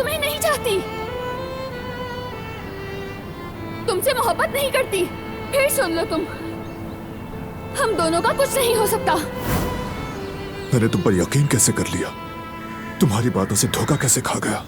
तुम्हें नहीं चाहती, तुमसे मोहब्बत नहीं करती। फिर सुन लो तुम, हम दोनों का कुछ नहीं हो सकता। मैंने तुम पर यकीन कैसे कर लिया? तुम्हारी बातों से धोखा कैसे खा गया?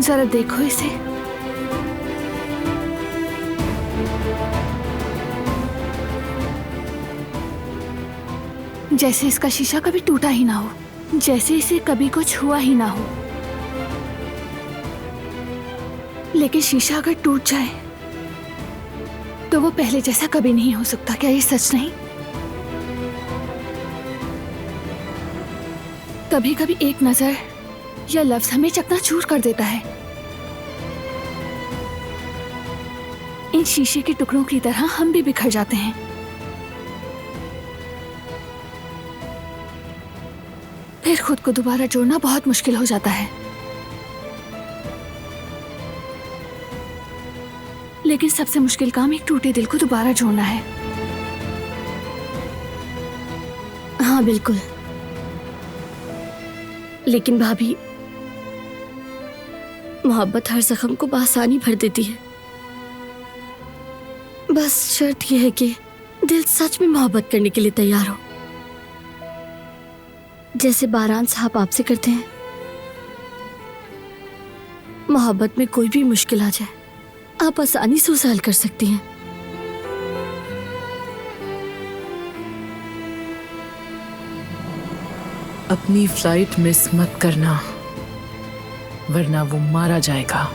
जरा देखो इसे। जैसे इसका शीशा कभी टूटा ही ना हो, जैसे इसे कभी कुछ हुआ ही ना हो। लेकिन शीशा अगर टूट जाए तो वो पहले जैसा कभी नहीं हो सकता। क्या ये सच नहीं? कभी कभी एक नजर या लफ्ज हमें चकनाचूर कर देता है। इन शीशे के टुकड़ों की तरह हम भी बिखर जाते हैं। फिर खुद को दोबारा जोड़ना बहुत मुश्किल हो जाता है। लेकिन सबसे मुश्किल काम एक टूटे दिल को दोबारा जोड़ना है। हाँ बिल्कुल, लेकिन भाभी, मोहब्बत हर जख्म को बआसानी भर देती है। बस शर्त यह है कि दिल सच में मोहब्बत करने के लिए तैयार हो, जैसे बारान साहब आपसे करते हैं। मोहब्बत में कोई भी मुश्किल आ जाए, आप आसानी से उसे हल कर सकती हैं। अपनी फ्लाइट मिस मत करना, वरना वो मारा जाएगा।